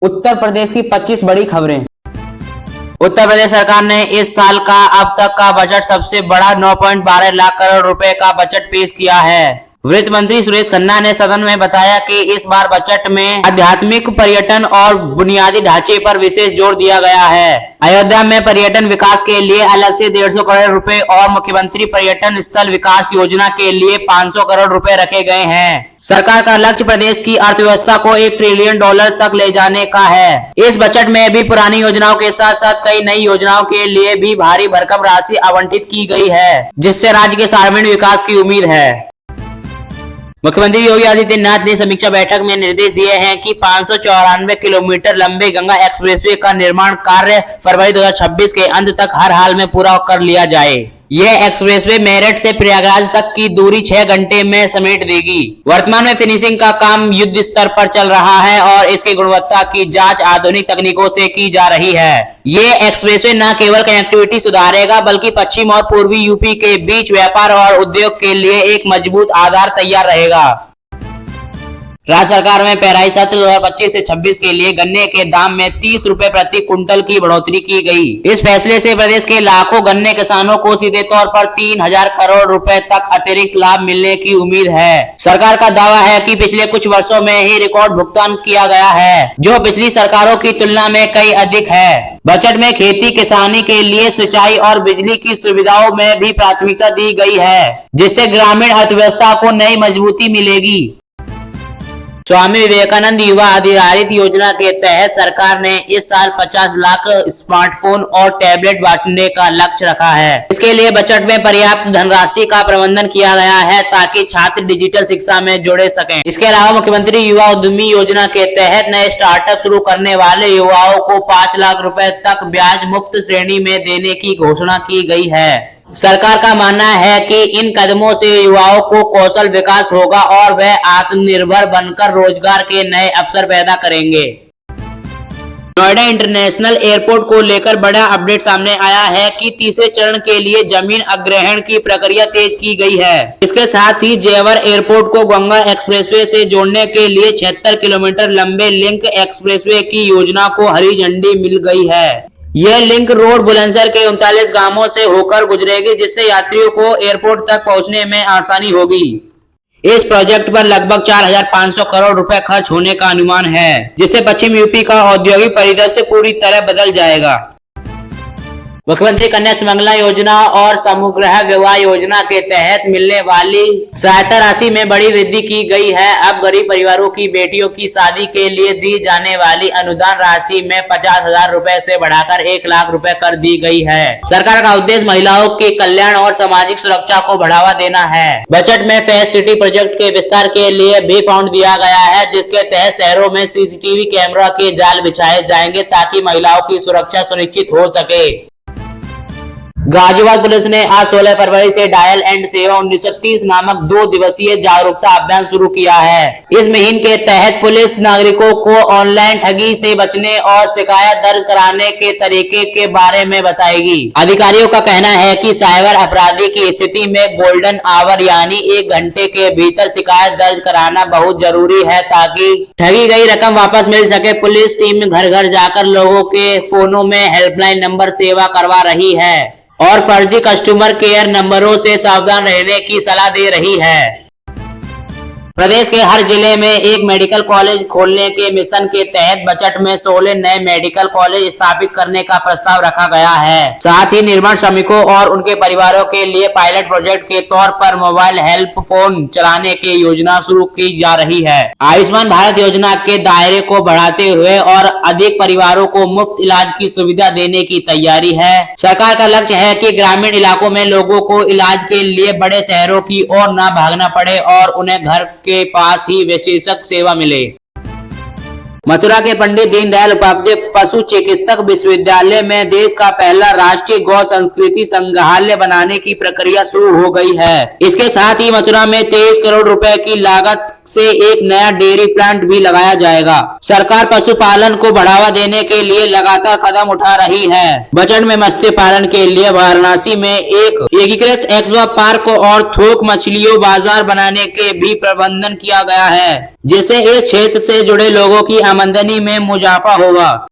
उत्तर प्रदेश की 25 बड़ी खबरें। उत्तर प्रदेश सरकार ने इस साल का अब तक का बजट सबसे बड़ा 9.12 लाख करोड़ रुपए का बजट पेश किया है। वित्त मंत्री सुरेश खन्ना ने सदन में बताया कि इस बार बजट में आध्यात्मिक पर्यटन और बुनियादी ढांचे पर विशेष जोर दिया गया है। अयोध्या में पर्यटन विकास के लिए अलग से 150 करोड़ रुपए और मुख्यमंत्री पर्यटन स्थल विकास योजना के लिए 500 करोड़ रुपए रखे गए हैं। सरकार का लक्ष्य प्रदेश की अर्थव्यवस्था को $1 ट्रिलियन तक ले जाने का है। इस बजट में भी पुरानी योजनाओं के साथ साथ कई नई योजनाओं के लिए भी भारी भरकम राशि आवंटित की गई है, जिससे राज्य के सर्वांगीण विकास की उम्मीद है। मुख्यमंत्री योगी आदित्यनाथ ने समीक्षा बैठक में निर्देश दिए हैं कि 594 किलोमीटर लंबे गंगा एक्सप्रेसवे का निर्माण कार्य फरवरी 2026 के अंत तक हर हाल में पूरा कर लिया जाए। यह एक्सप्रेसवे मेरठ से प्रयागराज तक की दूरी 6 घंटे में समेट देगी। वर्तमान में फिनिशिंग का काम युद्ध स्तर पर चल रहा है और इसकी गुणवत्ता की जांच आधुनिक तकनीकों से की जा रही है। ये एक्सप्रेसवे न केवल कनेक्टिविटी सुधारेगा बल्कि पश्चिम और पूर्वी यूपी के बीच व्यापार और उद्योग के लिए एक मजबूत आधार तैयार रहेगा। राज्य सरकार में पेराई सत्र 2025 से 26 के लिए गन्ने के दाम में 30 रुपए प्रति कुंटल की बढ़ोतरी की गई। इस फैसले से प्रदेश के लाखों गन्ने किसानों को सीधे तौर पर 3000 करोड़ रुपए तक अतिरिक्त लाभ मिलने की उम्मीद है। सरकार का दावा है कि पिछले कुछ वर्षों में ही रिकॉर्ड भुगतान किया गया है, जो पिछली सरकारों की तुलना में कई अधिक है। बजट में खेती किसानी के लिए सिंचाई और बिजली की सुविधाओं में भी प्राथमिकता दी गई है, जिससे ग्रामीण अर्थव्यवस्था को नई मजबूती मिलेगी। स्वामी विवेकानंद युवा आधारित योजना के तहत सरकार ने इस साल 50 लाख स्मार्टफोन और टैबलेट बांटने का लक्ष्य रखा है। इसके लिए बजट में पर्याप्त धनराशि का प्रबंधन किया गया है ताकि छात्र डिजिटल शिक्षा में जुड़े सकें। इसके अलावा मुख्यमंत्री युवा उद्यमी योजना के तहत नए स्टार्टअप शुरू करने वाले युवाओं को 5 लाख रुपए तक ब्याज मुक्त श्रेणी में देने की घोषणा की गई है। सरकार का मानना है कि इन कदमों से युवाओं को कौशल विकास होगा और वह आत्मनिर्भर बनकर रोजगार के नए अवसर पैदा करेंगे। नोएडा इंटरनेशनल एयरपोर्ट को लेकर बड़ा अपडेट सामने आया है कि तीसरे चरण के लिए जमीन अधिग्रहण की प्रक्रिया तेज की गई है। इसके साथ ही जेवर एयरपोर्ट को गंगा एक्सप्रेसवे से जोड़ने के लिए 76 किलोमीटर लंबे लिंक एक्सप्रेसवे की योजना को हरी झंडी मिल गई है। यह लिंक रोड बुलंदशहर के 39 गांवों से होकर गुजरेगी, जिससे यात्रियों को एयरपोर्ट तक पहुंचने में आसानी होगी। इस प्रोजेक्ट पर लगभग 4500 करोड़ रुपए खर्च होने का अनुमान है, जिससे पश्चिम यूपी का औद्योगिक परिदृश्य पूरी तरह बदल जाएगा। मुख्यमंत्री कन्या सुमंगला योजना और समूहगृह विवाह योजना के तहत मिलने वाली सहायता राशि में बड़ी वृद्धि की गई है। अब गरीब परिवारों की बेटियों की शादी के लिए दी जाने वाली अनुदान राशि में 50,000 रुपए से बढ़ाकर 1 लाख रुपए कर दी गई है। सरकार का उद्देश्य महिलाओं के कल्याण और सामाजिक सुरक्षा को बढ़ावा देना है। बजट में फेस सिटी प्रोजेक्ट के विस्तार के लिए भी फंड दिया गया है, जिसके तहत शहरों में CCTV कैमरा के जाल बिछाए जाएंगे ताकि महिलाओं की सुरक्षा सुनिश्चित हो सके। गाजियाबाद पुलिस ने आज 16 फरवरी से डायल एंड सेवा 1930 नामक 2 दिवसीय जागरूकता अभियान शुरू किया है। इस मुहिम के तहत पुलिस नागरिकों को ऑनलाइन ठगी से बचने और शिकायत दर्ज कराने के तरीके के बारे में बताएगी। अधिकारियों का कहना है कि साइबर अपराधी की स्थिति में गोल्डन आवर यानी 1 घंटे के भीतर शिकायत दर्ज कराना बहुत जरूरी है ताकि ठगी गई रकम वापस मिल सके। पुलिस टीम घर घर जाकर लोगों के फोनों में हेल्पलाइन नंबर सेवा करवा रही है और फर्जी कस्टमर केयर नंबरों से सावधान रहने की सलाह दे रही है। प्रदेश के हर जिले में एक मेडिकल कॉलेज खोलने के मिशन के तहत बजट में 16 नए मेडिकल कॉलेज स्थापित करने का प्रस्ताव रखा गया है। साथ ही निर्माण श्रमिकों और उनके परिवारों के लिए पायलट प्रोजेक्ट के तौर पर मोबाइल हेल्प फोन चलाने की योजना शुरू की जा रही है। आयुष्मान भारत योजना के दायरे को बढ़ाते हुए और अधिक परिवारों को मुफ्त इलाज की सुविधा देने की तैयारी है। सरकार का लक्ष्य है कि ग्रामीण इलाकों में लोगों को इलाज के लिए बड़े शहरों की ओर न भागना पड़े और उन्हें घर के पास ही विशेषज्ञ सेवा मिले। मथुरा के पंडित दीनदयाल उपाध्याय पशु चिकित्सक विश्वविद्यालय में देश का पहला राष्ट्रीय गौ संस्कृति संग्रहालय बनाने की प्रक्रिया शुरू हो गई है। इसके साथ ही मथुरा में 23 करोड़ रुपए की लागत से एक नया डेयरी प्लांट भी लगाया जाएगा। सरकार पशुपालन को बढ़ावा देने के लिए लगातार कदम उठा रही है। बजट में मत्स्य पालन के लिए वाराणसी में एक एकीकृत एक्वा पार्क और थोक मछलियों बाजार बनाने के भी प्रबंधन किया गया है, जिससे इस क्षेत्र से जुड़े लोगों की आमदनी में मुनाफा होगा।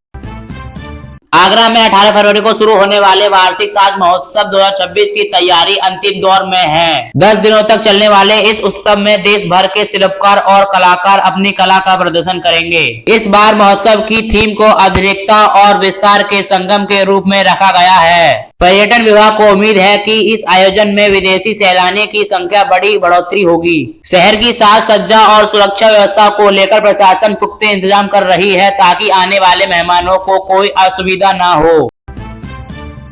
आगरा में 18 फरवरी को शुरू होने वाले वार्षिक ताज महोत्सव 2026 की तैयारी अंतिम दौर में है। 10 दिनों तक चलने वाले इस उत्सव में देश भर के शिल्पकार और कलाकार अपनी कला का प्रदर्शन करेंगे। इस बार महोत्सव की थीम को आधुनिकता और विस्तार के संगम के रूप में रखा गया है। पर्यटन विभाग को उम्मीद है कि इस आयोजन में विदेशी सैलानी की संख्या बड़ी बढ़ोतरी होगी। शहर की साज सज्जा और सुरक्षा व्यवस्था को लेकर प्रशासन पुख्ते इंतजाम कर रही है, ताकि आने वाले मेहमानों को कोई असुविधा ना हो।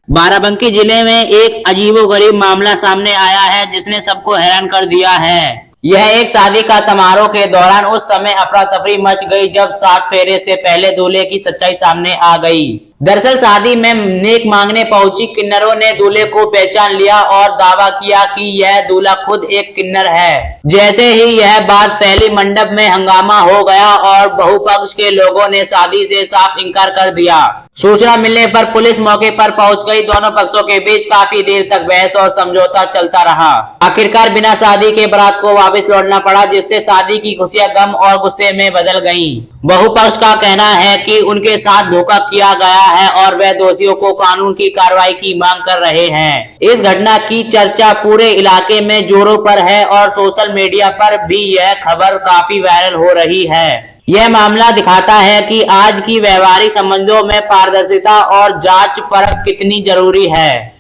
बाराबंकी जिले में एक अजीबोगरीब मामला सामने आया है, जिसने सबको हैरान कर दिया है। यह एक शादी का समारोह के दौरान उस समय अफरा तफरी मच गई जब 7 फेरे से पहले दूल्हे की सच्चाई सामने आ गई। दरअसल शादी में नेक मांगने पहुंची किन्नरों ने दूल्हे को पहचान लिया और दावा किया कि यह दूल्हा खुद एक किन्नर है। जैसे ही यह बात फैली, मंडप में हंगामा हो गया और बहुपक्ष के लोगों ने शादी से साफ इनकार कर दिया। सूचना मिलने पर पुलिस मौके पर पहुंच गई। दोनों पक्षों के बीच काफी देर तक बहस और समझौता चलता रहा। आखिरकार बिना शादी के बारात को वापस लौटना पड़ा, जिससे शादी की खुशियां गम और गुस्से में बदल गईं। बहुपक्ष का कहना है कि उनके साथ धोखा किया गया है और वे दोषियों को कानून की कार्रवाई की मांग कर रहे हैं। इस घटना की चर्चा पूरे इलाके में जोरों पर है और सोशल मीडिया पर भी यह खबर काफी वायरल हो रही है। यह मामला दिखाता है कि आज की वैवाहिक संबंधों में पारदर्शिता और जांच परख कितनी जरूरी है।